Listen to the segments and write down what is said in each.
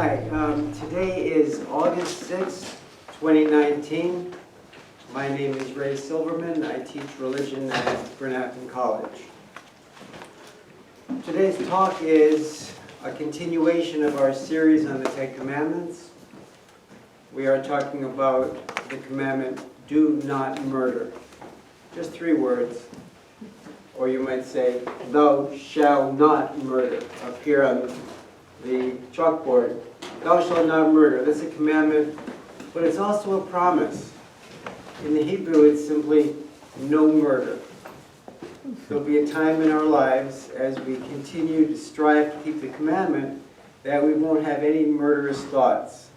Hi, today is August 6th, 2019. My name is Ray Silverman. I teach religion at Bannisters College. Today's talk is a continuation of our series on the Ten Commandments. We are talking about the commandment, do not murder. Just 3 words. Or you might say, thou shalt not murder, up here on the chalkboard. Thou shalt not murder. That's a commandment, but it's also a promise. In the Hebrew, it's simply no murder. There'll be a time in our lives as we continue to strive to keep the commandment that we won't have any murderous thoughts.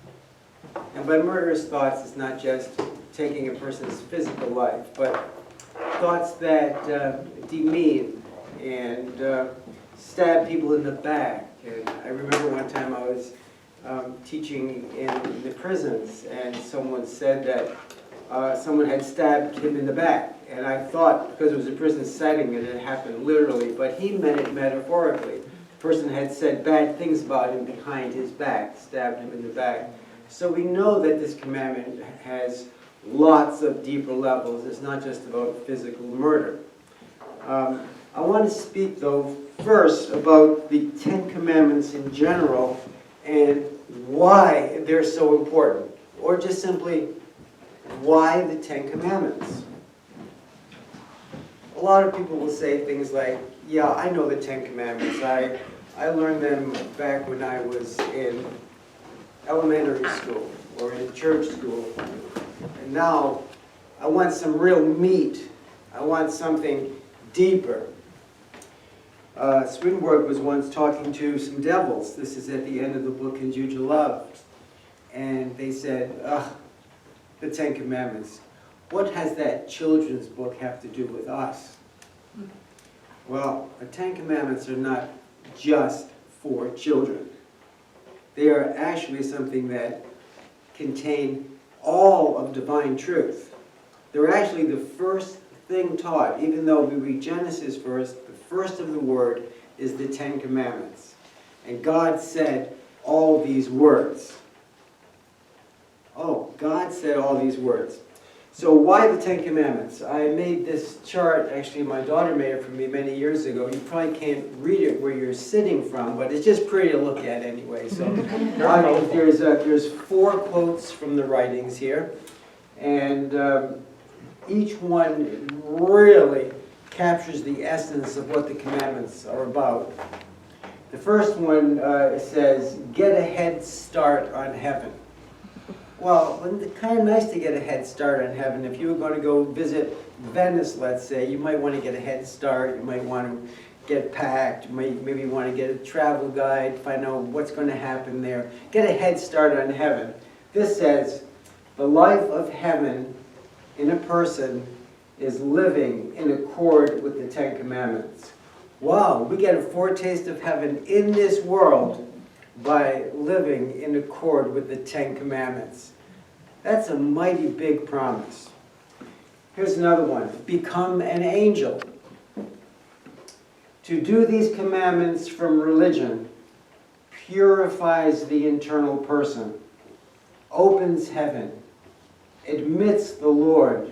And by murderous thoughts, it's not just taking a person's physical life, but thoughts that demean and stab people in the back. And I remember one time I was teaching in the prisons, and someone said that someone had stabbed him in the back. And I thought, because it was a prison setting, it happened literally, but he meant it metaphorically. The person had said bad things about him behind his back, stabbed him in the back. So we know that this commandment has lots of deeper levels. It's not just about physical murder. I want to speak, though, first about the Ten Commandments in general and why they're so important, or just simply, why the Ten Commandments? A lot of people will say things like, yeah, I know the Ten Commandments. I learned them back when I was in elementary school or in church school. And now I want some real meat. I want something deeper. Swedenborg was once talking to some devils. This is at the end of the book In Jude Love. And they said, the Ten Commandments. What has that children's book have to do with us? Well, the Ten Commandments are not just for children. They are actually something that contain all of divine truth. They're actually the first thing taught. Even though we read Genesis first, the first of the word is the Ten Commandments. And God said all these words. Oh, God said all these words. So why the Ten Commandments? I made this chart, actually my daughter made it for me many years ago. You probably can't read it where you're sitting from, but it's just pretty to look at anyway. So there's 4 quotes from the writings here, and each one really captures the essence of what the commandments are about. The first one says, get a head start on heaven. Well, it's kind of nice to get a head start on heaven. If you were going to go visit Venice, let's say, you might want to get a head start. You might want to get packed. You might maybe want to get a travel guide, find out what's going to happen there. Get a head start on heaven. This says, the life of heaven in a person is living in accord with the Ten Commandments. Wow, we get a foretaste of heaven in this world by living in accord with the Ten Commandments. That's a mighty big promise. Here's another one. Become an angel. To do these commandments from religion purifies the internal person, opens heaven, admits the Lord,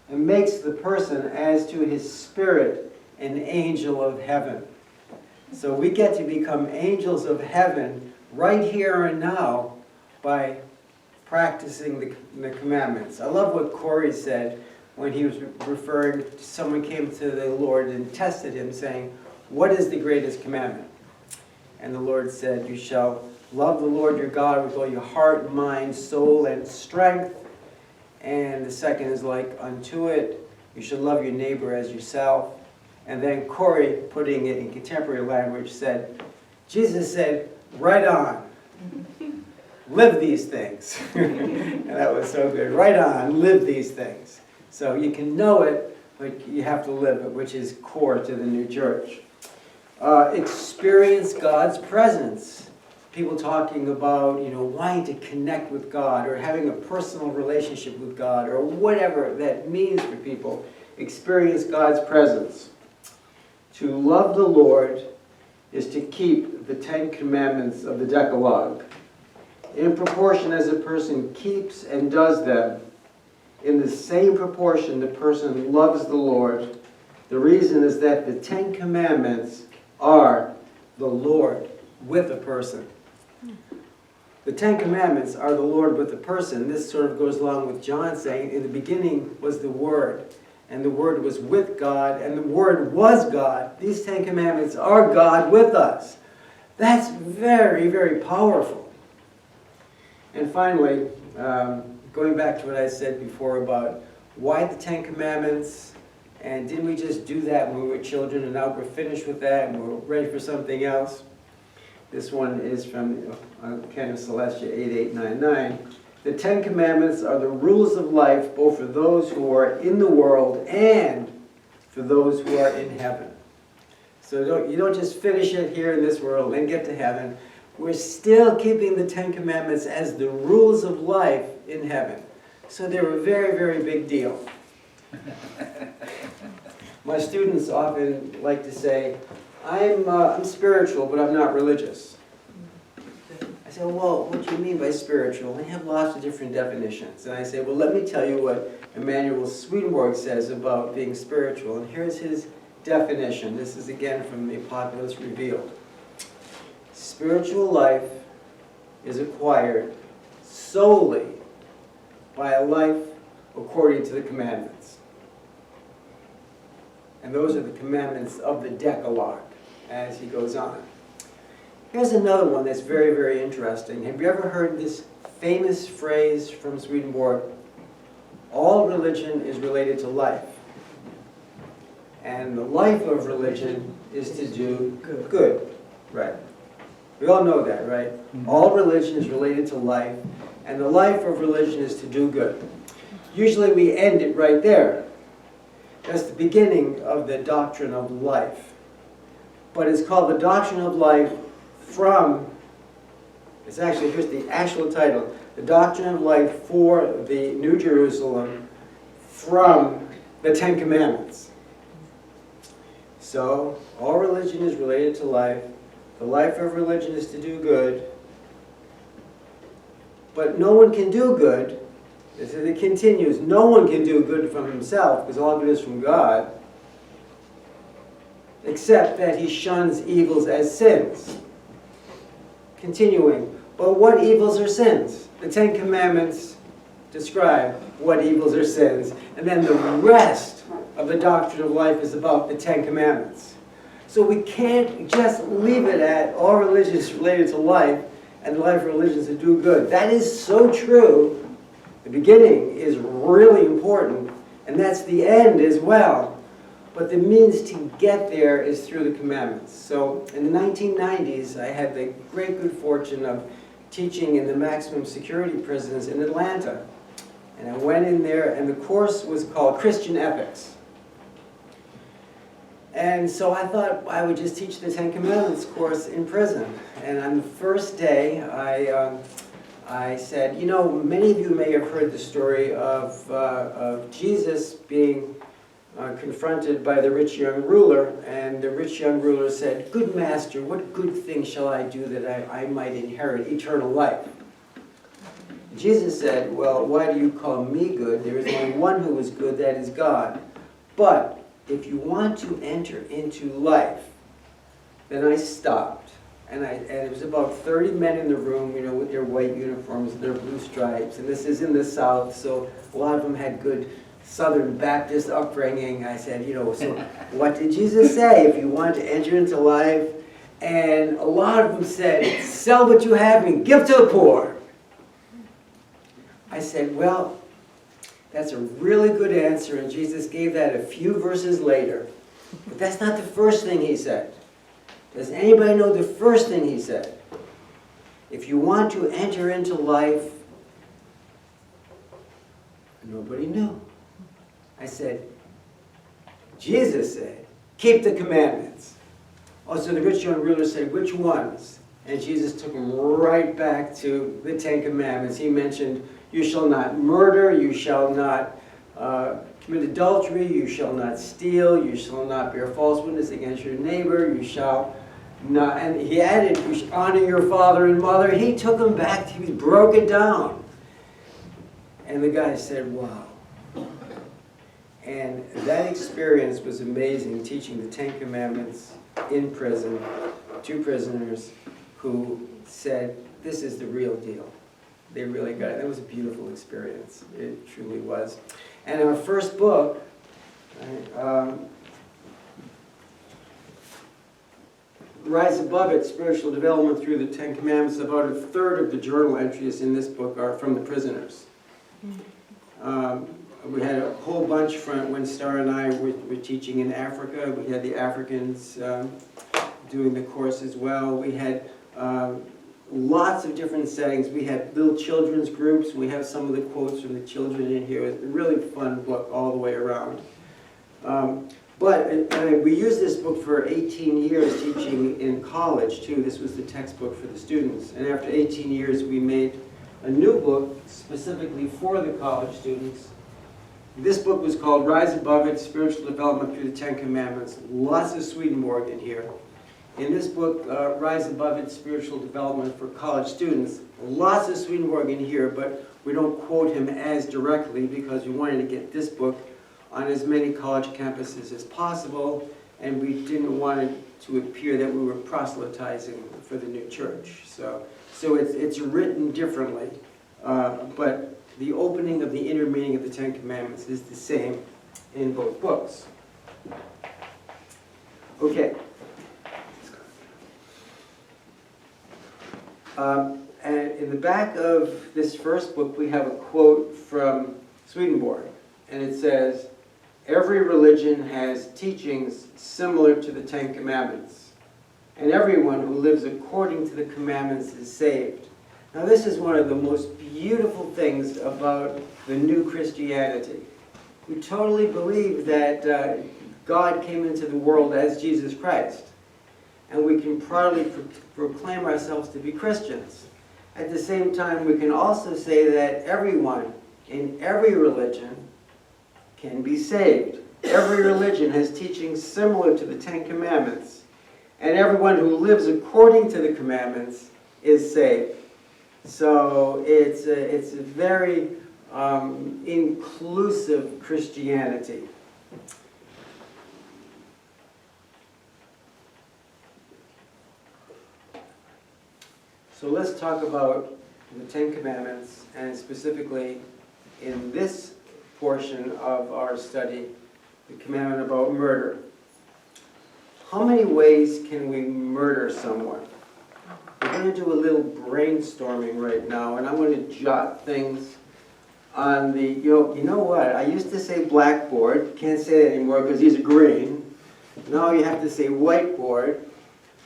and makes the person, as to his spirit, an angel of heaven. So we get to become angels of heaven right here and now by practicing the commandments. I love what Cory said when he was referring to someone came to the Lord and tested him, saying, what is the greatest commandment? And the Lord said, you shall love the Lord your God with all your heart, mind, soul, and strength. And the second is like unto it, you should love your neighbor as yourself. And then Cory, putting it in contemporary language, said, Jesus said, right on. Live these things. And that was so good. Right on, live these things. So you can know it, but you have to live it, which is core to the new church. Experience God's presence. People talking about, wanting to connect with God or having a personal relationship with God or whatever that means for people. Experience God's presence. To love the Lord is to keep the 10 commandments of the Decalogue. in proportion as a person keeps and does them, in the same proportion the person loves the Lord. The reason is that the 10 Commandments are the Lord with a person. The 10 Commandments are the Lord with a person. This sort of goes along with John saying, in the beginning was the Word, and the Word was with God, and the Word was God. These 10 Commandments are God with us. That's very, very powerful. And finally, going back to what I said before about why the 10 Commandments, and didn't we just do that when we were children, and now we're finished with that, and we're ready for something else? This one is from Canon Celestia 8899. The 10 Commandments are the rules of life, both for those who are in the world and for those who are in heaven. So you don't just finish it here in this world and get to heaven. We're still keeping the 10 Commandments as the rules of life in heaven. So they're a very, very big deal. My students often like to say, I'm spiritual, but I'm not religious. I say, well, what do you mean by spiritual? They have lots of different definitions. And I say, well, let me tell you what Emanuel Swedenborg says about being spiritual. And here's his definition. This is again from the Apocalypse Revealed. Spiritual life is acquired solely by a life according to the commandments. And those are the commandments of the Decalogue, as he goes on. Here's another one that's very, very interesting. Have you ever heard this famous phrase from Swedenborg? All religion is related to life. And the life of religion is to do good. Right. We all know that, right? Mm-hmm. All religion is related to life, and the life of religion is to do good. Usually we end it right there. That's the beginning of the doctrine of life. But it's called the doctrine of life from, it's actually, here's the actual title, the doctrine of life for the New Jerusalem from the 10 Commandments. So, all religion is related to life. The life of religion is to do good. But no one can do good. It continues. No one can do good from himself, because all good is from God, except that he shuns evils as sins. Continuing. But what evils are sins? The 10 Commandments describe what evils are sins. And then the rest of the doctrine of life is about the 10 Commandments. So we can't just leave it at all religion is related to life, and the life of religion is to do good. That is so true. The beginning is really important, and that's the end as well. But the means to get there is through the commandments. So in the 1990s, I had the great good fortune of teaching in the maximum security prisons in Atlanta. And I went in there, and the course was called Christian Ethics. And so I thought I would just teach the 10 Commandments course in prison. And on the first day, I said, you know, many of you may have heard the story of Jesus being confronted by the rich young ruler, and the rich young ruler said, "Good master, what good thing shall I do that I might inherit eternal life?" Jesus said, "Well, why do you call me good? There is only one who is good, that is God. But if you want to enter into life," then I stopped. And it was about 30 men in the room, you know, with their white uniforms and their blue stripes. And this is in the South, so a lot of them had good Southern Baptist upbringing. I said, you know, so what did Jesus say if you want to enter into life? And a lot of them said, "Sell what you have and give to the poor." I said, well, that's a really good answer, and Jesus gave that a few verses later. But that's not the first thing he said. Does anybody know the first thing he said? If you want to enter into life, nobody knew. I said, Jesus said, keep the commandments. Oh, so the rich young ruler said, which ones? And Jesus took him right back to the 10 Commandments. He mentioned, you shall not murder, you shall not commit adultery, you shall not steal, you shall not bear false witness against your neighbor, you shall No, and he added, "You should honor your father and mother." He took him back, he broke it down. And the guy said, wow. And that experience was amazing, teaching the Ten Commandments in prison to prisoners who said, this is the real deal. They really got it. That was a beautiful experience. It truly was. And our first book, Rise Above It, Spiritual Development Through the Ten Commandments, about a third of the journal entries in this book are from the prisoners. We had a whole bunch from when Star and I were teaching in Africa. We had the Africans doing the course as well. We had lots of different settings. We had little children's groups. We have some of the quotes from the children in here. It's a really fun book all the way around. We used this book for 18 years teaching in college too. This was the textbook for the students. And after 18 years we made a new book specifically for the college students. This book was called Rise Above It, Spiritual Development Through the Ten Commandments. Lots of Swedenborgian here. In this book, Rise Above It, Spiritual Development for College Students, lots of Swedenborgian here, but we don't quote him as directly because we wanted to get this book on as many college campuses as possible, and we didn't want it to appear that we were proselytizing for the new church. So it's written differently, but the opening of the inner meaning of the Ten Commandments is the same in both books. Okay. And in the back of this first book, we have a quote from Swedenborg, and it says, "Every religion has teachings similar to the Ten Commandments, and everyone who lives according to the commandments is saved." Now this is one of the most beautiful things about the new Christianity. We totally believe that God came into the world as Jesus Christ, and we can proudly proclaim ourselves to be Christians. At the same time, we can also say that everyone in every religion can be saved. Every religion has teachings similar to the Ten Commandments, and everyone who lives according to the commandments is saved. So it's a very inclusive Christianity. So let's talk about the Ten Commandments, and specifically in this portion of our study, the commandment about murder. How many ways can we murder someone? We're going to do a little brainstorming right now, and I'm going to jot things on the, you know what, I used to say blackboard, can't say that anymore because these are green. Now you have to say whiteboard.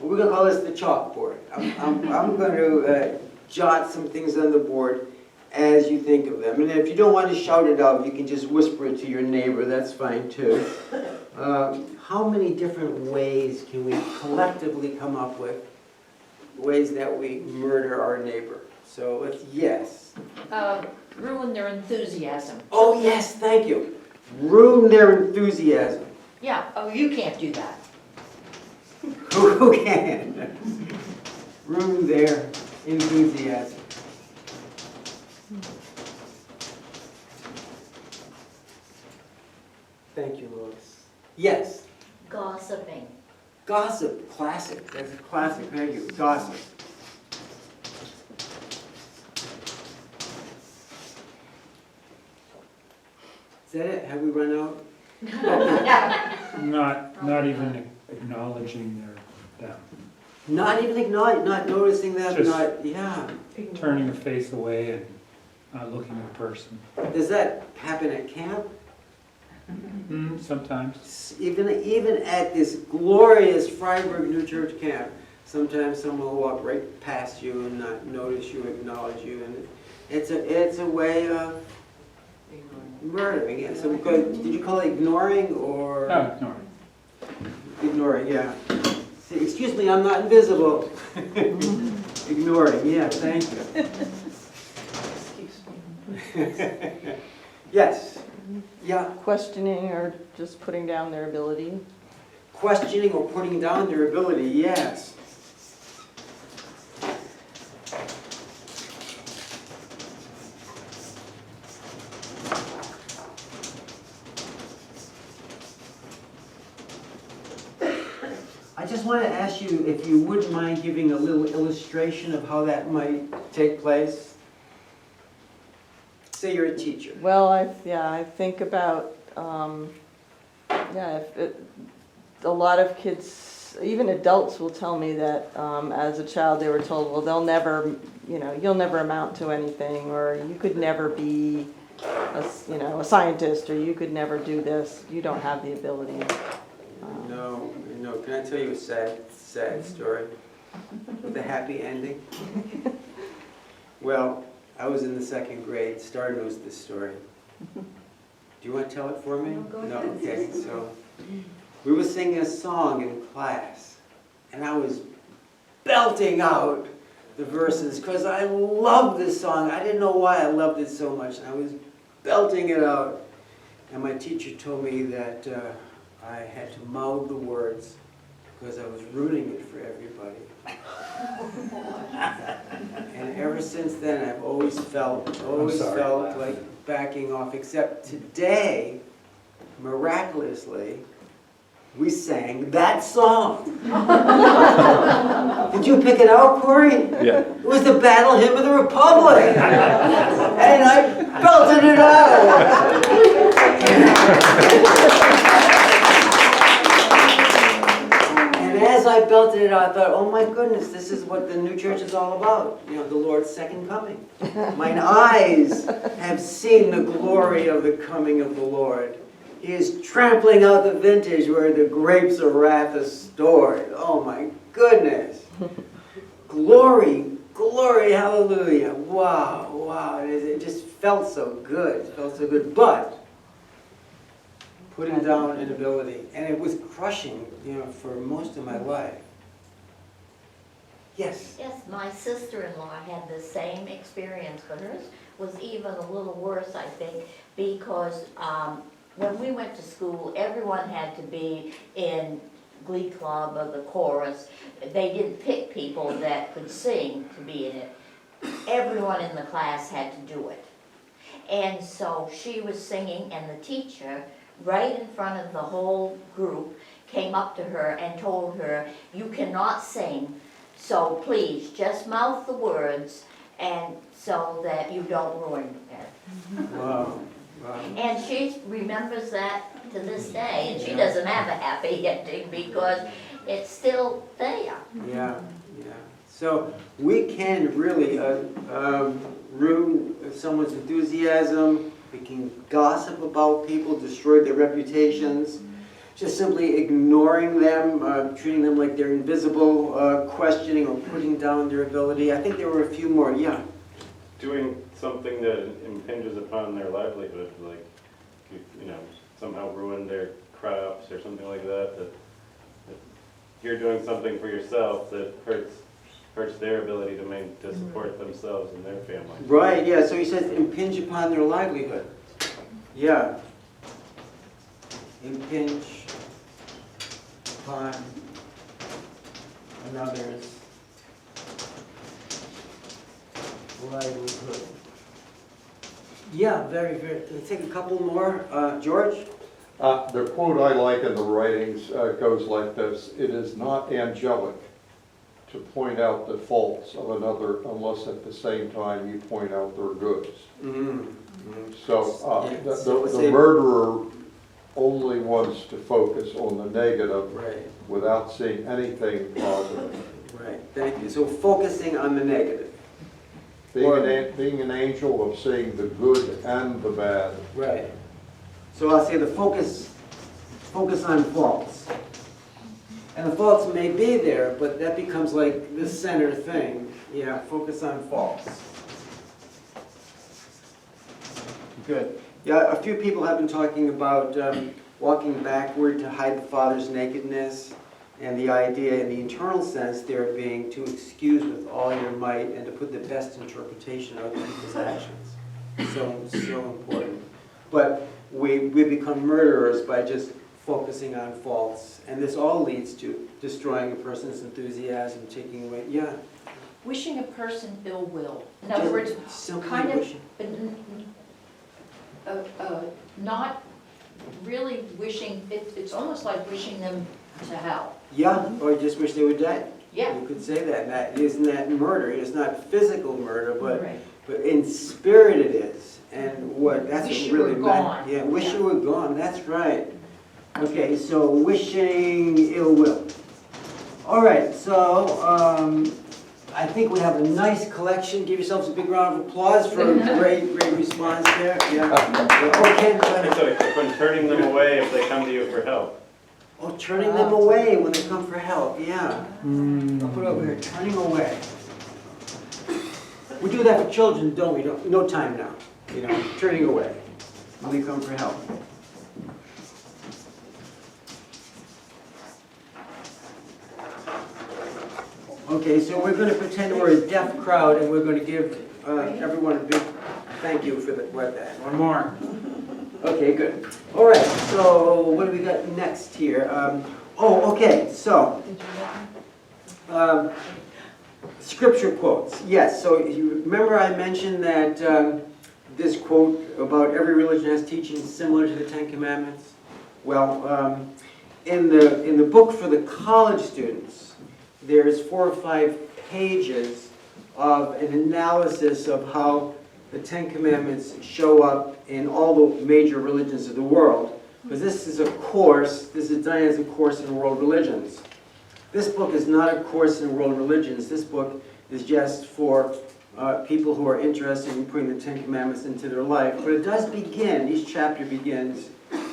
We're going to call this the chalkboard. I'm going to jot some things on the board as you think of them. And if you don't want to shout it out, you can just whisper it to your neighbor. That's fine too. How many different ways can we collectively come up with ways that we murder our neighbor? So let's, yes. Ruin their enthusiasm. Oh yes, thank you. Ruin their enthusiasm. Yeah, oh, you can't do that. Who can? Ruin their enthusiasm. Thank you, Lois. Yes? Gossiping. Gossip, classic. That's a classic. Thank you. Gossip. Is that it? Have we run out? Not even acknowledging them. Not even acknowledging, not noticing them, Just not, yeah. Turning your face away and not looking at the person. Does that happen at camp? Sometimes. Even at this glorious Freiburg New Church camp, sometimes someone will walk right past you and not notice you, acknowledge you, and it's a way of murdering. Yeah. So did you call it ignoring or? No, ignoring. Ignoring, yeah. See, excuse me, I'm not invisible. Ignoring, yeah, thank you. Yes. Yeah. Questioning or just putting down their ability. Questioning or putting down their ability, yes. just want to ask you if you wouldn't mind giving a little illustration of how that might take place. Say you're a teacher. Well, I think about, a lot of kids, even adults will tell me that as a child they were told, well, they'll never, you'll never amount to anything, or you could never be a scientist, or you could never do this, you don't have the ability. No. Can I tell you a sad story with a happy ending? Well, I was in the 2nd grade. Star knows this story. Do you want to tell it for me? No, go ahead. No? Okay, so we were singing a song in class, and I was belting out the verses because I love this song. I didn't know why I loved it so much. I was belting it out, and my teacher told me that I had to mouth the words because I was ruining it for everybody. And ever since then, I've always felt like backing off, except today, miraculously, we sang that song. Did you pick it out, Cory? Yeah. It was the Battle Hymn of the Republic. And I belted it out. And as I belted it out, I thought, oh my goodness, this is what the new church is all about. The Lord's second coming. Mine eyes have seen the glory of the coming of the Lord. He is trampling out the vintage where the grapes of wrath are stored. Oh my goodness. Glory, glory, hallelujah. Wow. It just felt so good. But putting down inability, and it was crushing, for most of my life. Yes. Yes, my sister-in-law had the same experience, but hers was even a little worse, I think, because when we went to school, everyone had to be in Glee Club or the chorus. They didn't pick people that could sing to be in it. Everyone in the class had to do it. And so she was singing, and the teacher, right in front of the whole group, came up to her and told her, you cannot sing, so please just mouth the words, and so that you don't ruin it. Wow. And she remembers that to this day, and she doesn't have a happy ending because it's still there. Yeah. So we can really ruin someone's enthusiasm. We can gossip about people, destroy their reputations, just simply ignoring them, treating them like they're invisible, questioning or putting down their ability. I think there were a few more. Yeah. Doing something that impinges upon their livelihood, like, somehow ruin their crops or something like that, that you're doing something for yourself that hurts their ability to support themselves and their family. Right, yeah, so he says impinge upon their livelihood. Yeah. Impinge upon another's livelihood. Yeah, very, very. Can we take a couple more? George? The quote I like in the writings goes like this: "It is not angelic to point out the faults of another unless at the same time you point out their goods." So the murderer only wants to focus on the negative, Right. without seeing anything positive. Right, thank you. So focusing on the negative. Being an angel of seeing the good and the bad. Right. So I'll say the focus on faults. And the faults may be there, but that becomes like the center thing. Yeah, focus on faults. Good. Yeah, a few people have been talking about walking backward to hide the Father's nakedness, and the idea in the internal sense there being to excuse with all your might and to put the best interpretation of people's actions. So important. But we become murderers by just focusing on faults, and this all leads to destroying a person's enthusiasm, taking away, yeah. Wishing a person ill will. In other words, Simply kind of wishing. not really wishing, it's almost like wishing them to hell. Yeah, or just wish they were dead. Yeah. You could say that. That isn't that murder. It's not physical murder, Right. but in spirit it is. And what that's Wish what you really were meant. gone. Yeah, wish Yeah. you were gone. That's right. Okay, so wishing ill will. All right, so I think we have a nice collection. Give yourselves a big round of applause for a great response there. Yeah. Okay, go ahead. So when turning them away if they come to you for help. Oh, turning them away when they come for help, yeah. I'll put it over here, turning away. We do that for children, don't we? No time now, you know, turning away when they come for help. Okay, so we're going to pretend we're a deaf crowd and we're going to give everyone a big thank you for that. One more. Okay, good. All right, so what do we got next here? Okay, so scripture quotes. Yes, so you remember I mentioned that this quote about every religion has teachings similar to the Ten Commandments? Well, in the book for the college students, there's 4 or 5 pages of an analysis of how the Ten Commandments show up in all the major religions of the world. Because this is a course, this is done as a course in world religions. This book is not a course in world religions. This book is just for people who are interested in putting the Ten Commandments into their life. But it does begin, each chapter begins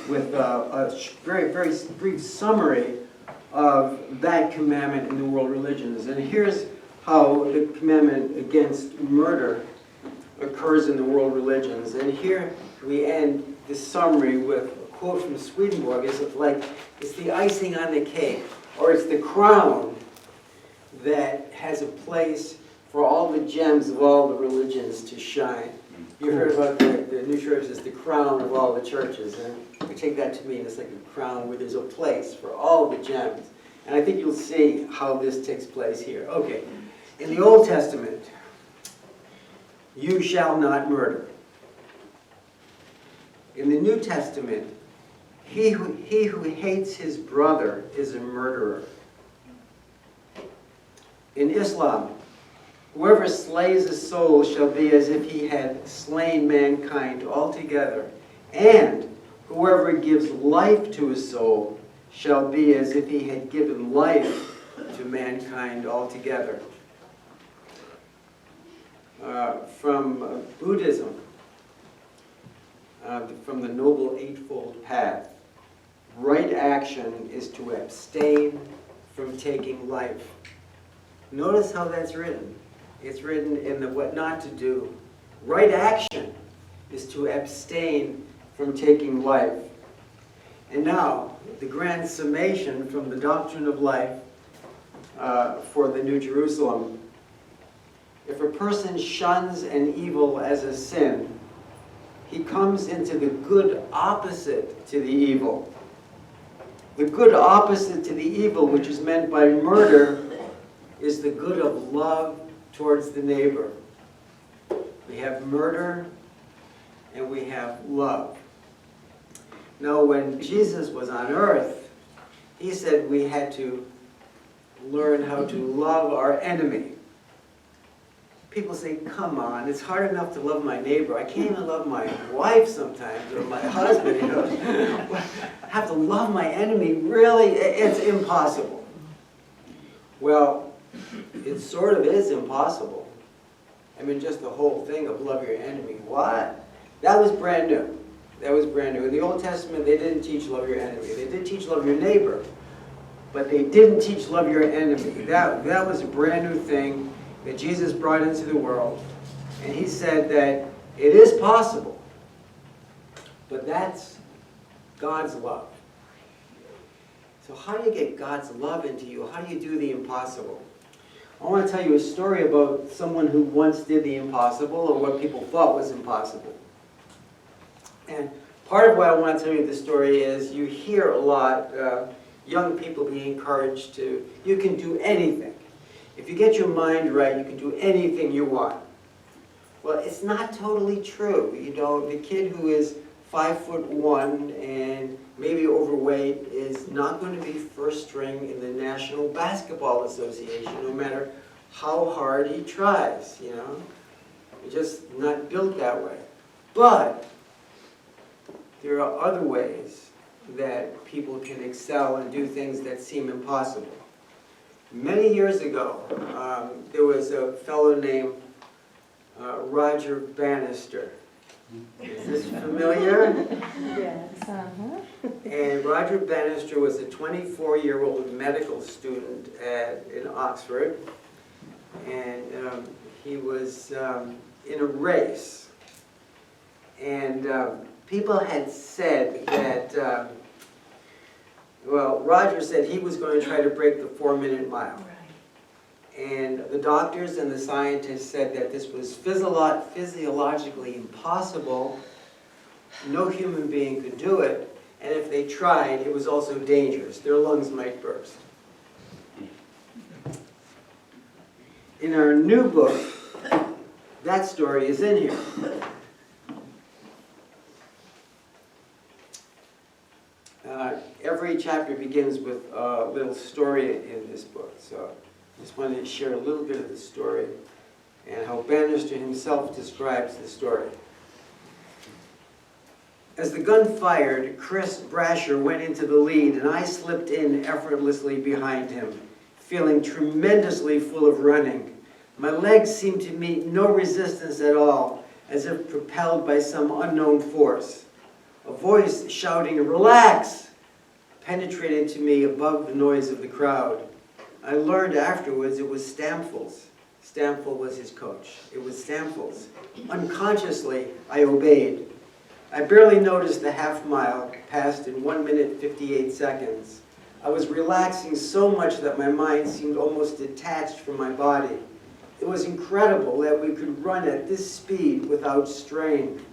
with a very, very brief summary of that commandment in the world religions. And here's how the commandment against murder occurs in the world religions. And here we end this summary with a quote from Swedenborg. It's the icing on the cake, or it's the crown that has a place for all the gems of all the religions to shine. You heard about the new church as the crown of all the churches, and we take that to mean it's like a crown where there's a place for all the gems. And I think you'll see how this takes place here. Okay, in the Old Testament, you shall not murder. In the New Testament, he who hates his brother is a murderer. In Islam, whoever slays a soul shall be as if he had slain mankind altogether, and whoever gives life to a soul shall be as if he had given life to mankind altogether. From Buddhism, from the Noble Eightfold Path, right action is to abstain from taking life. Notice how that's written. It's written in the what not to do. Right action is to abstain from taking life. And now, the grand summation from the Doctrine of Life for the New Jerusalem. If a person shuns an evil as a sin, he comes into the good opposite to the evil. The good opposite to the evil, which is meant by murder, is the good of love towards the neighbor. We have murder and we have love. Now, when Jesus was on earth, he said we had to learn how to love our enemy. People say, come on, it's hard enough to love my neighbor. I can't even love my wife sometimes, or my husband, you know. I have to love my enemy, really? It's impossible. Well, it sort of is impossible. I mean, just the whole thing of love your enemy. What? That was brand new. That was brand new. In the Old Testament, they didn't teach love your enemy. They did teach love your neighbor, but they didn't teach love your enemy. That was a brand new thing that Jesus brought into the world. And he said that it is possible, but that's God's love. So how do you get God's love into you? How do you do the impossible? I want to tell you a story about someone who once did the impossible, or what people thought was impossible. And part of why I want to tell you this story is you hear a lot, young people being encouraged to, you can do anything. If you get your mind right, you can do anything you want. Well, it's not totally true. You know, the kid who is 5'1" and maybe overweight is not going to be first string in the National Basketball Association, no matter how hard he tries, you know? He's just not built that way. But there are other ways that people can excel and do things that seem impossible. Many years ago, there was a fellow named Roger Bannister. Is this familiar? Yes. And Roger Bannister was a 24-year-old medical student in Oxford. And he was in a race. And people had said that, well, Roger said he was going to try to break the 4-minute mile. And the doctors and the scientists said that this was physiologically impossible. No human being could do it. And if they tried, it was also dangerous. Their lungs might burst. In our new book, that story is in here. Every chapter begins with a little story in this book. So I just wanted to share a little bit of the story and how Bannister himself describes the story. As the gun fired, Chris Brasher went into the lead and I slipped in effortlessly behind him, feeling tremendously full of running. My legs seemed to meet no resistance at all, as if propelled by some unknown force. A voice shouting, "Relax!" penetrated to me above the noise of the crowd. I learned afterwards it was Stamfels. Stamfel was his coach. It was Stamfels. Unconsciously, I obeyed. I barely noticed the half mile passed in 1 minute 58 seconds. I was relaxing so much that my mind seemed almost detached from my body. It was incredible that we could run at this speed without strain.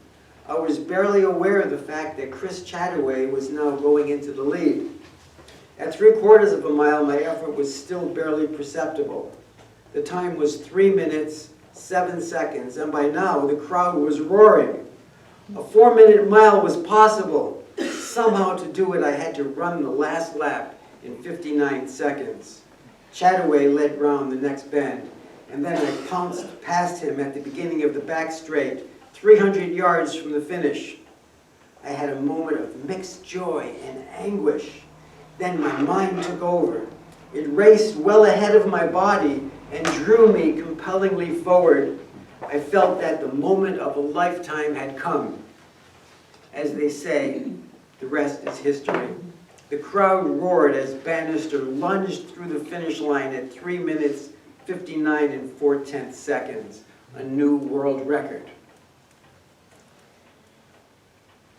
I was barely aware of the fact that Chris Chataway was now going into the lead. At 3/4 of a mile, my effort was still barely perceptible. The time was 3 minutes, 7 seconds, and by now the crowd was roaring. A 4-minute mile was possible. Somehow to do it, I had to run the last lap in 59 seconds. Chataway led round the next bend, and then I pounced past him at the beginning of the back straight, 300 yards from the finish. I had a moment of mixed joy and anguish. Then my mind took over. It raced well ahead of my body and drew me compellingly forward. I felt that the moment of a lifetime had come. As they say, the rest is history. The crowd roared as Bannister lunged through the finish line at 3 minutes, 59 and 4/10 seconds, a new world record.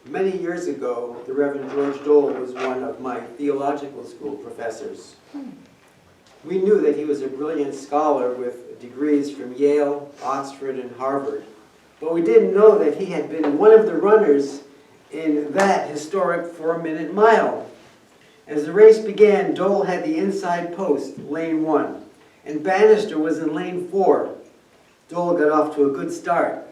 Many years ago, the Reverend George Dole was one of my theological school professors. We knew that he was a brilliant scholar with degrees from Yale, Oxford, and Harvard, but we didn't know that he had been one of the runners in that historic 4-minute mile. As the race began, Dole had the inside post, lane 1, and Bannister was in lane 4. Dole got off to a good start.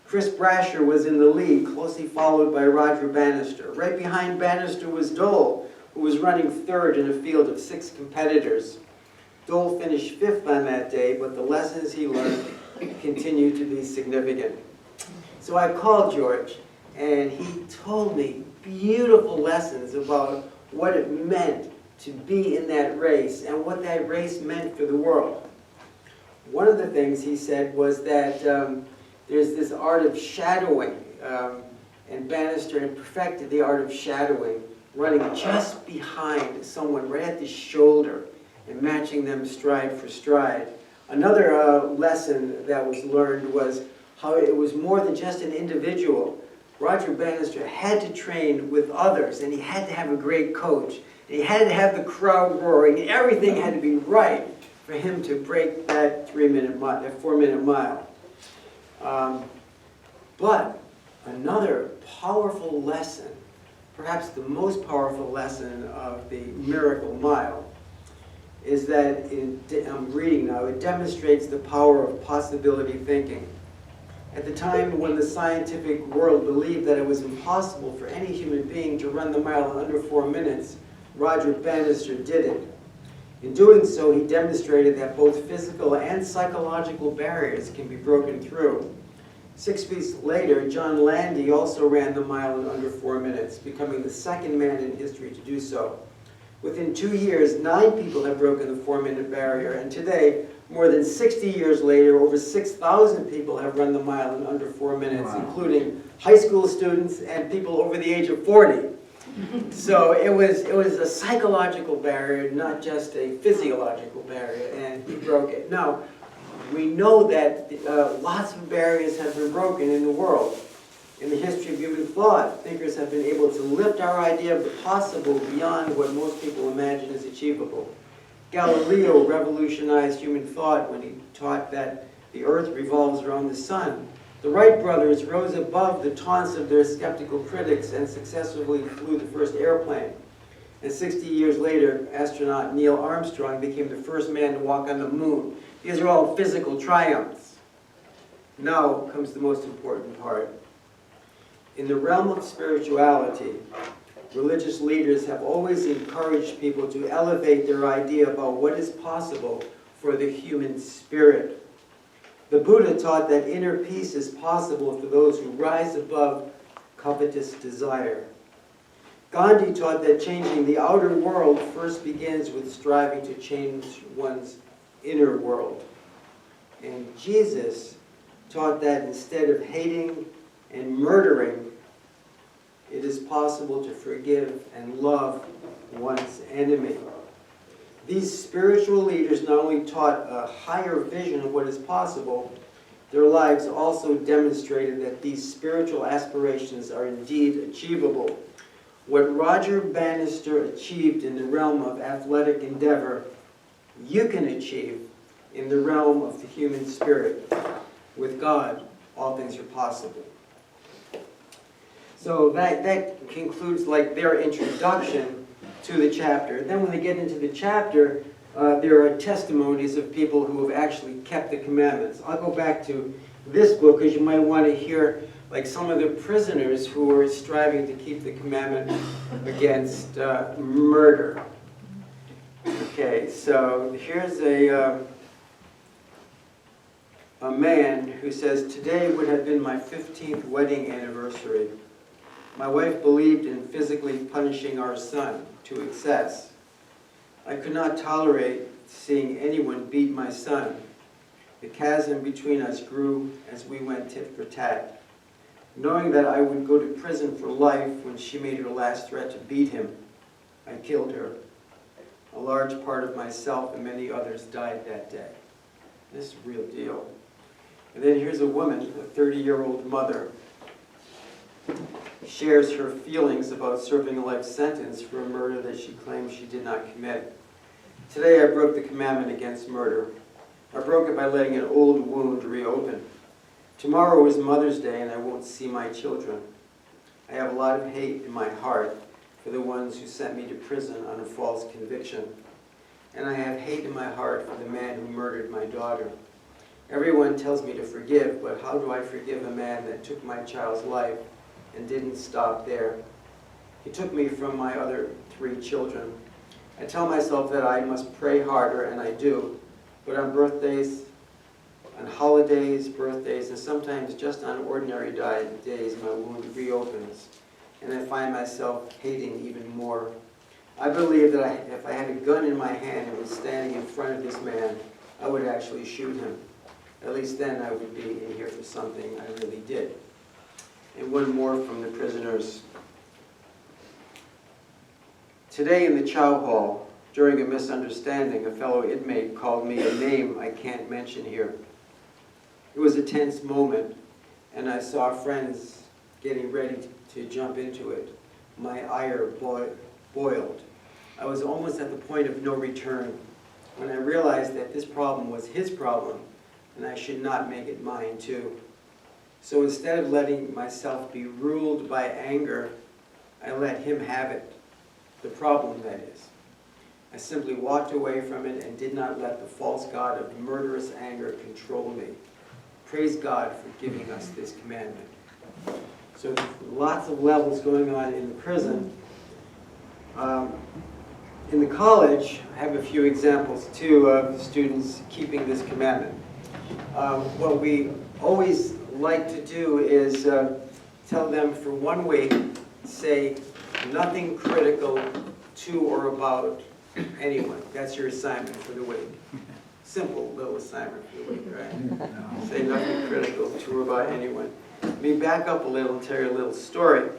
Chris Brasher was in the lead, closely followed by Roger Bannister. Right behind Bannister was Dole, who was running third in a field of 6 competitors. Dole finished 5th on that day, but the lessons he learned continue to be significant. So I called George, and he told me beautiful lessons about what it meant to be in that race and what that race meant for the world. One of the things he said was that there's this art of shadowing, and Bannister had perfected the art of shadowing, running just behind someone right at the shoulder and matching them stride for stride. Another lesson that was learned was how it was more than just an individual. Roger Bannister had to train with others, and he had to have a great coach. And he had to have the crowd roaring. Everything had to be right for him to break that 4-minute mile. But another powerful lesson, perhaps the most powerful lesson of the Miracle Mile, is that, I'm reading now, it demonstrates the power of possibility thinking. At the time when the scientific world believed that it was impossible for any human being to run the mile in under 4 minutes, Roger Bannister did it. In doing so, he demonstrated that both physical and psychological barriers can be broken through. 6 weeks later, John Landy also ran the mile in under 4 minutes, becoming the second man in history to do so. Within 2 years, 9 people have broken the 4-minute barrier, and today, more than 60 years later, over 6,000 people have run the mile in under 4 minutes, Wow. including high school students and people over the age of 40. So it was a psychological barrier, not just a physiological barrier, and he broke it. Now, we know that lots of barriers have been broken in the world. In the history of human thought, thinkers have been able to lift our idea of the possible beyond what most people imagine is achievable. Galileo revolutionized human thought when he taught that the earth revolves around the sun. The Wright brothers rose above the taunts of their skeptical critics and successfully flew the first airplane. And 60 years later, astronaut Neil Armstrong became the first man to walk on the moon. These are all physical triumphs. Now comes the most important part. In the realm of spirituality, religious leaders have always encouraged people to elevate their idea about what is possible for the human spirit. The Buddha taught that inner peace is possible for those who rise above covetous desire. Gandhi taught that changing the outer world first begins with striving to change one's inner world. And Jesus taught that instead of hating and murdering, it is possible to forgive and love one's enemy. These spiritual leaders not only taught a higher vision of what is possible, their lives also demonstrated that these spiritual aspirations are indeed achievable. What Roger Bannister achieved in the realm of athletic endeavor, you can achieve in the realm of the human spirit. With God, all things are possible. So that concludes like their introduction to the chapter. Then when they get into the chapter, there are testimonies of people who have actually kept the commandments. I'll go back to this book because you might want to hear like some of the prisoners who are striving to keep the commandment against murder. Okay, so here's a man who says, "Today would have been my 15th wedding anniversary. My wife believed in physically punishing our son to excess. I could not tolerate seeing anyone beat my son. The chasm between us grew as we went tit for tat. Knowing that I would go to prison for life when she made her last threat to beat him, I killed her. A large part of myself and many others died that day." This is a real deal. And then here's a woman, a 30-year-old mother, shares her feelings about serving a life sentence for a murder that she claims she did not commit. "Today I broke the commandment against murder. I broke it by letting an old wound reopen. Tomorrow is Mother's Day and I won't see my children. I have a lot of hate in my heart for the ones who sent me to prison on a false conviction. And I have hate in my heart for the man who murdered my daughter. Everyone tells me to forgive, but how do I forgive a man that took my child's life and didn't stop there? He took me from my other 3 children. I tell myself that I must pray harder, and I do, but on birthdays, on holidays, birthdays, and sometimes just on ordinary days, my wound reopens, and I find myself hating even more. I believe that if I had a gun in my hand and was standing in front of this man, I would actually shoot him. At least then I would be in here for something I really did." And one more from the prisoners. "Today in the chow hall, during a misunderstanding, a fellow inmate called me a name I can't mention here. It was a tense moment, and I saw friends getting ready to jump into it. My ire boiled. I was almost at the point of no return when I realized that this problem was his problem, and I should not make it mine too. So instead of letting myself be ruled by anger, I let him have it. The problem, that is. I simply walked away from it and did not let the false god of murderous anger control me. Praise God for giving us this commandment. So lots of levels going on in the prison. In the college, I have a few examples too of students keeping this commandment. What we always like to do is tell them for 1 week, say nothing critical to or about anyone. That's your assignment for the week. Simple little assignment for the week, right? Say nothing critical to or about anyone. Let me back up a little and tell you a little story.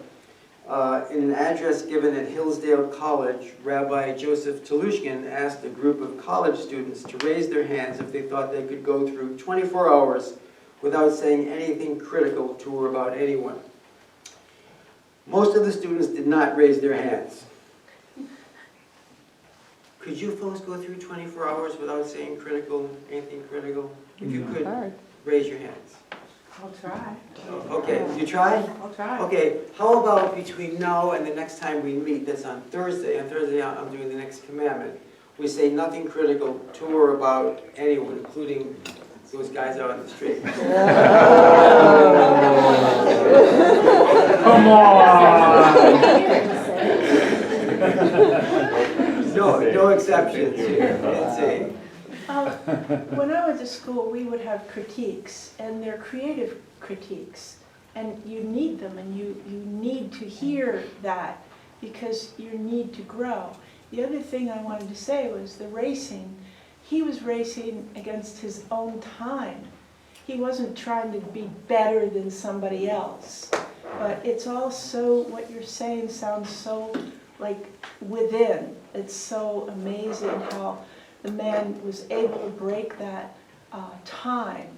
In an address given at Hillsdale College, Rabbi Joseph Telushkin asked a group of college students to raise their hands if they thought they could go through 24 hours without saying anything critical to or about anyone. Most of the students did not raise their hands. Could you folks go through 24 hours without saying anything critical? If you could, raise your hands. I'll try. Okay, you try? I'll try. Okay, how about between now and the next time we meet, that's on Thursday. On Thursday, I'm doing the next commandment. We say nothing critical to or about anyone, including those guys out on the street. Come on! No exceptions here. Let's see. When I went to school, we would have critiques, and they're creative critiques. And you need them, and you need to hear that because you need to grow. The other thing I wanted to say was the racing. He was racing against his own time. He wasn't trying to be better than somebody else. But it's all so, what you're saying sounds so like within. It's so amazing how the man was able to break that time.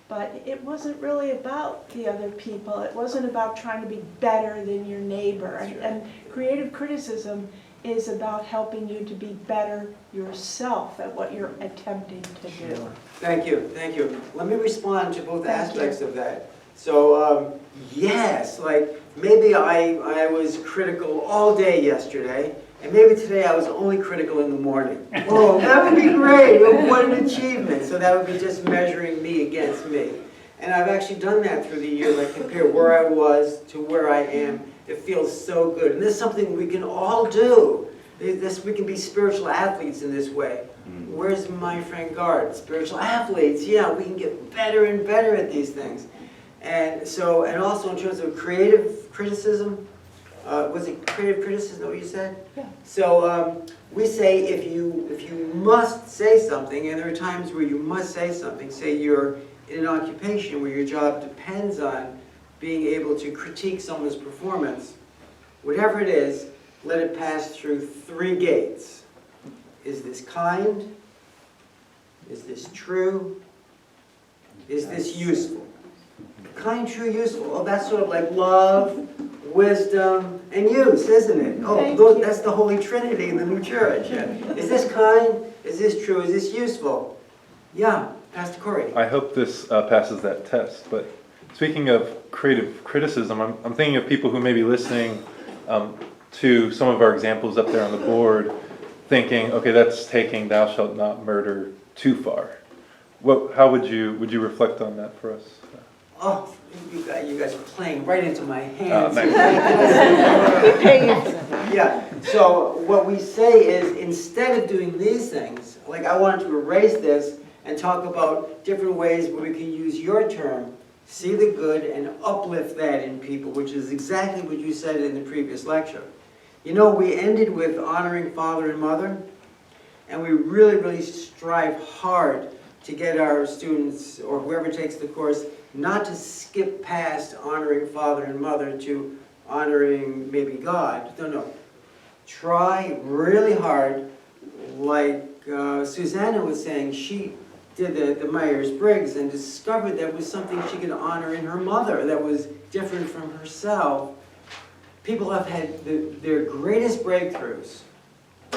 But it wasn't really about the other people. It wasn't about trying to be better than your neighbor. And creative criticism is about helping you to be better yourself at what you're attempting to do. Thank you, thank you. Let me respond to both aspects of that. So, yes, like maybe I was critical all day yesterday, and maybe today I was only critical in the morning. Oh, that would be great. What an achievement. So that would be just measuring me against me. And I've actually done that through the years. I compare where I was to where I am. It feels so good. And this is something we can all do. We can be spiritual athletes in this way. Where's my friend Gard? Spiritual athletes. Yeah, we can get better and better at these things. And so, and also in terms of creative criticism, was it creative criticism what you said? Yeah. So we say if you must say something, and there are times where you must say something, say you're in an occupation where your job depends on being able to critique someone's performance, whatever it is, let it pass through 3 gates. Is this kind? Is this true? Is this useful? Kind, true, useful. Oh, that's sort of like love, wisdom, and use, isn't it? Oh, that's the Holy Trinity in the new church. Yeah. Is this kind? Is this true? Is this useful? Yeah, Pastor Cory. I hope this passes that test. But speaking of creative criticism, I'm thinking of people who may be listening to some of our examples up there on the board, thinking, okay, that's taking "thou shalt not murder" too far. How would you reflect on that for us? Oh, you guys are playing right into my hands. Nice. Yeah, so what we say is instead of doing these things, like I wanted to erase this and talk about different ways where we can use your term, see the good and uplift that in people, which is exactly what you said in the previous lecture. You know, we ended with honoring father and mother, and we really, really strive hard to get our students, or whoever takes the course, not to skip past honoring father and mother to honoring maybe God. No. Try really hard, like Susanna was saying, she did the Myers-Briggs and discovered that was something she could honor in her mother that was different from herself. People have had their greatest breakthroughs,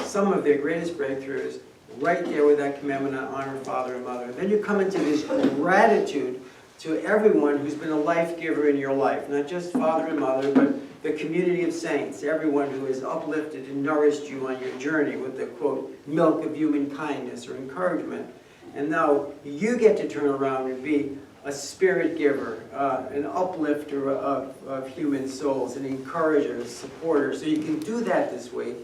some of their greatest breakthroughs, right there with that commandment on honor father and mother. Then you come into this gratitude to everyone who's been a life giver in your life, not just father and mother, but the community of saints, everyone who has uplifted and nourished you on your journey with the, quote, milk of human kindness or encouragement. And now you get to turn around and be a spirit giver, an uplifter of human souls, an encourager, a supporter. So you can do that this week.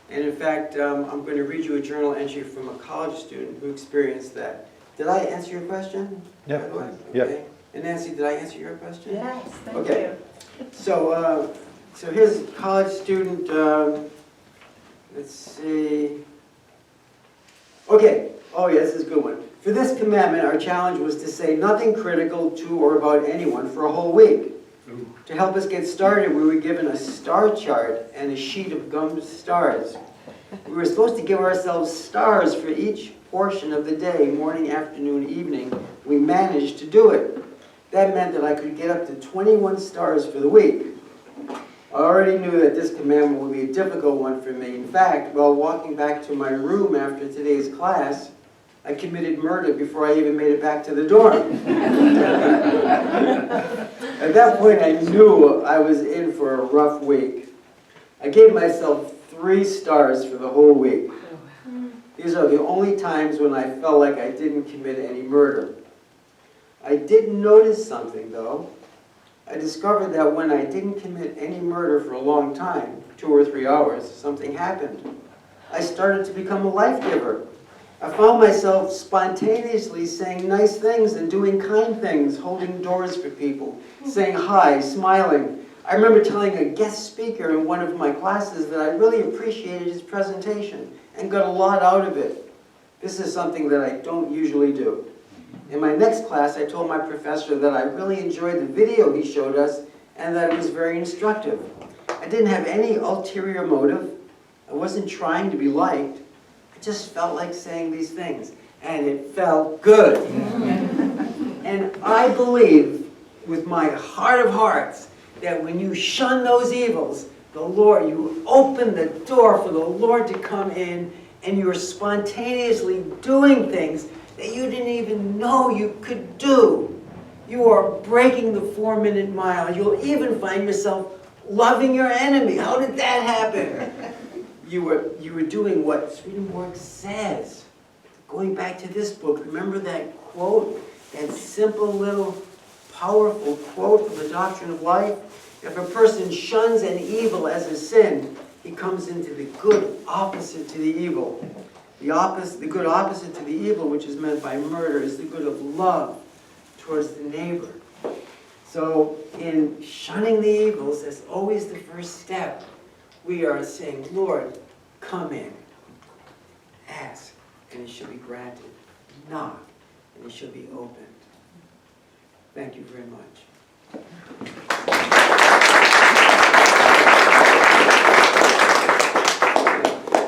And in fact, I'm going to read you a journal entry from a college student who experienced that. Did I answer your question? Yeah. By the way? Yeah. Okay. And Nancy, did I answer your question? Yes, thank Okay. you. So, so here's a college student, let's see. Okay, oh yeah, this is a good one. For this commandment, our challenge was to say nothing critical to or about anyone for a whole week. To help us get started, we were given a star chart and a sheet of gummed stars. We were supposed to give ourselves stars for each portion of the day, morning, afternoon, evening. We managed to do it. That meant that I could get up to 21 stars for the week. I already knew that this commandment would be a difficult one for me. In fact, while walking back to my room after today's class, I committed murder before I even made it back to the dorm. At that point, I knew I was in for a rough week. I gave myself 3 stars for the whole week. These are the only times when I felt like I didn't commit any murder. I did notice something, though. I discovered that when I didn't commit any murder for a long time, 2 or 3 hours, something happened. I started to become a life giver. I found myself spontaneously saying nice things and doing kind things, holding doors for people, saying hi, smiling. I remember telling a guest speaker in one of my classes that I really appreciated his presentation and got a lot out of it. This is something that I don't usually do. In my next class, I told my professor that I really enjoyed the video he showed us and that it was very instructive. I didn't have any ulterior motive. I wasn't trying to be liked. I just felt like saying these things, and it felt good. And I believe, with my heart of hearts, that when you shun those evils, the Lord, you open the door for the Lord to come in, and you're spontaneously doing things that you didn't even know you could do. You are breaking the 4-minute mile. You'll even find yourself loving your enemy. How did that happen? You were doing what Swedenborg says. Going back to this book, remember that quote, that simple little powerful quote from the Doctrine of Life? If a person shuns an evil as a sin, he comes into the good opposite to the evil. The good opposite to the evil, which is meant by murder, is the good of love towards the neighbor. So in shunning the evils, that's always the first step. We are saying, Lord, come in. Ask, and it shall be granted. Knock, and it shall be opened. Thank you very much.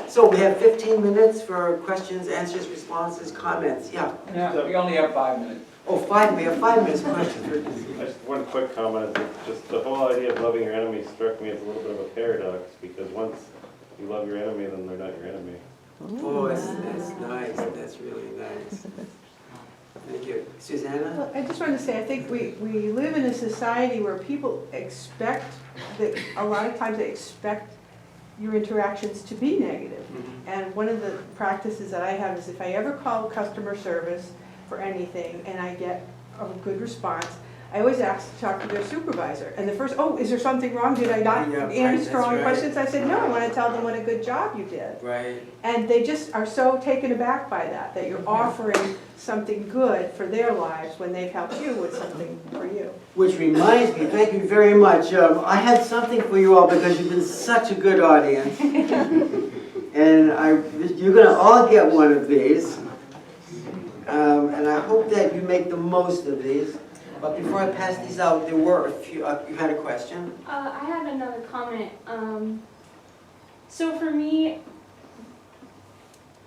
So we have 15 minutes for questions, answers, responses, comments. Yeah. Yeah, we only have 5 minutes. Oh, we have 5 minutes questions. Just one quick comment, just the whole idea of loving your enemy struck me as a little bit of a paradox, because once you love your enemy, then they're not your enemy. Oh, that's nice. That's really nice. Thank you. Susanna? Well, I just wanted to say, I think we live in a society where people expect, that a lot of times they expect your interactions to be negative. Mm-hmm. And one of the practices that I have is if I ever call customer service for anything and I get a good response, I always ask to talk to their supervisor. And the first, oh, is there something wrong? Did I not Yeah, right, answer that's strong right. questions? I said, no, I want to tell them what a good job you did. Right. And they just are so taken aback by that you're offering something good for their lives when they've helped you with something for you. Which reminds me, thank you very much. I had something for you all because you've been such a good audience. And you're going to all get one of these. And I hope that you make the most of these. But before I pass these out, there were a few, you had a question? I had another comment. So for me,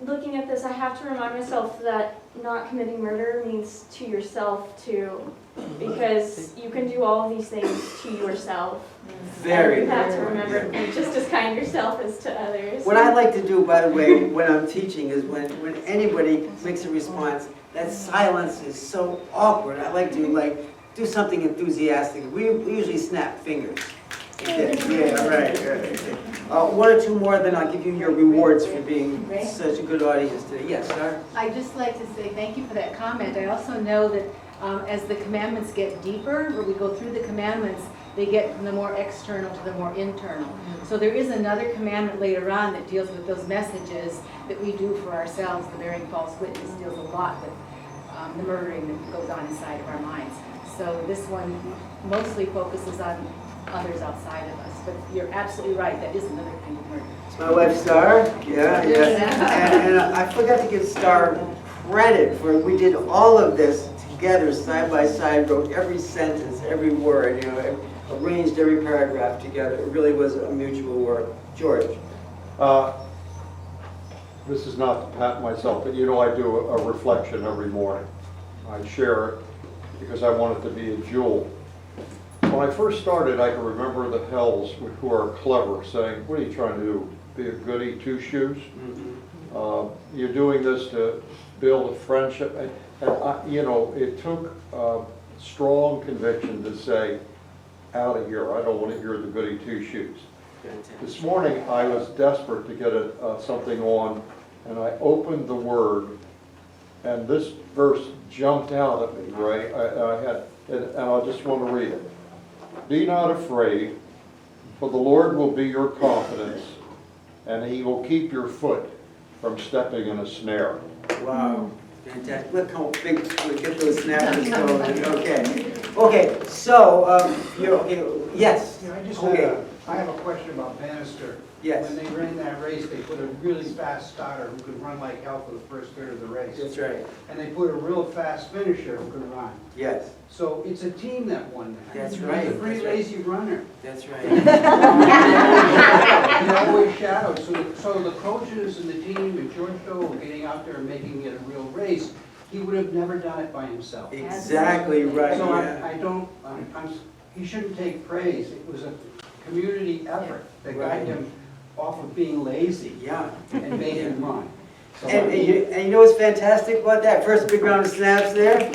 looking at this, I have to remind myself that not committing murder means to yourself too, because you can do all of these things to yourself. Very And you have to good. remember to be just as kind yourself as to others. What I like to do, by the way, when I'm teaching is when anybody makes a response, that silence is so awkward. I like to do something enthusiastic. We usually snap fingers. Yeah, right. One or two more, then I'll give you your rewards for being such a good audience today. Yes, sir? I'd just like to say thank you for that comment. I also know that as the commandments get deeper, where we go through the commandments, they get from the more external to the more internal. So there is another commandment later on that deals with those messages that we do for ourselves. The bearing false witness deals a lot with the murdering that goes on inside of our minds. So this one mostly focuses on others outside of us. But you're absolutely right, that is another kind of murder. It's my wife, Star. Yeah. And I forgot to give Star credit for, we did all of this together, side by side, wrote every sentence, every word, arranged every paragraph together. It really was a mutual work. George? This is not to pat myself, but I do a reflection every morning. I share it because I want it to be a jewel. When I first started, I can remember the hells who are clever saying, what are you trying to do? Be a goody two-shoes? You're doing this to build a friendship. And it took strong conviction to say, out of here, I don't want to hear the goody two-shoes. This morning, I was desperate to get something on, and I opened the Word, and this verse jumped out at me, Ray. And I just want to read it. Be not afraid, for the Lord will be your confidence, and He will keep your foot from stepping in a snare. Wow. Fantastic. Look how big we get those snappers going. Okay, so, you're okay. Yes. I have a question about Bannister. Yes. When they ran that race, they put a really fast starter who could run like hell for the first third of the race. That's right. And they put a real fast finisher who could run. Yes. So it's a team that won that. That's right. He's a pretty lazy runner. That's right. He always shadowed. So the coaches and the team and George Doe were getting out there and making it a real race. He would have never done it by himself. Exactly right. So Yeah. he shouldn't take praise. It was a community effort that got him off of being lazy. Yeah. And made him run. So And you know what's fantastic about that? First big round of snaps there.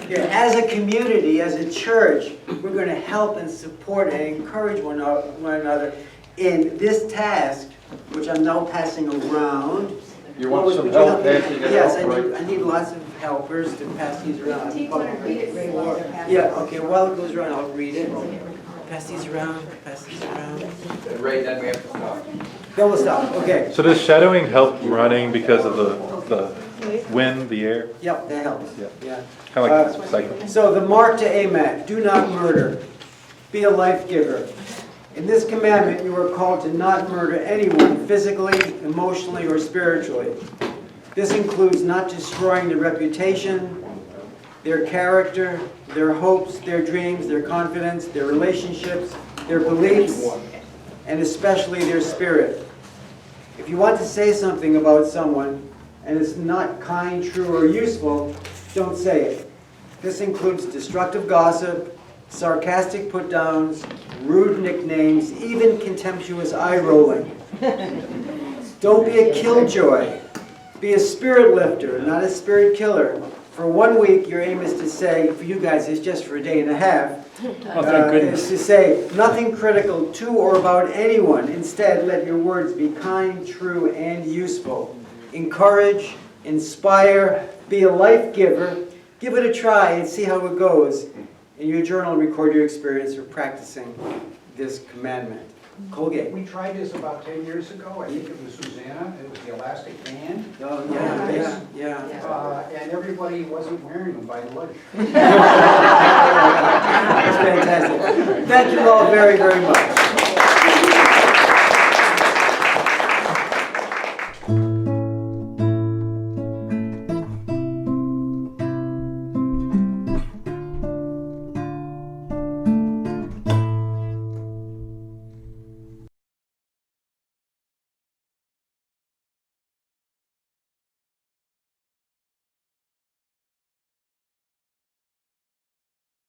Yeah, as a community, as a church, we're going to help and support and encourage one another in this task, which I'm now passing around. You want some help passing it out? Yes, I need lots of helpers to pass these around. Take one and read it, Ray, while they're passing. Yeah, okay, while it goes around, I'll read it. Pass these around, pass these around. Right, then we have to stop. Then we'll stop, okay. So does shadowing help running because of the wind, the air? Yep, that helps. Yeah. Kind of like cycling. So the mark to aim at, do not murder. Be a life giver. In this commandment, you are called to not murder anyone physically, emotionally, or spiritually. This includes not destroying their reputation, their character, their hopes, their dreams, their confidence, their relationships, their beliefs, and especially their spirit. If you want to say something about someone and it's not kind, true, or useful, don't say it. This includes destructive gossip, sarcastic put-downs, rude nicknames, even contemptuous eye-rolling. Don't be a killjoy. Be a spirit lifter, not a spirit killer. For 1 week, your aim is to say, for you guys, it's just for a day and a half, is to say nothing critical to or about anyone. Instead, let your words be kind, true, and useful. Encourage, inspire, be a life giver. Give it a try and see how it goes. In your journal, record your experience of practicing this commandment. Colgate. we tried this about 10 years ago. I think it was Susanna. It was the elastic band. Oh, yeah. And everybody wasn't wearing them by lunch. That's fantastic. Thank you all very, very much.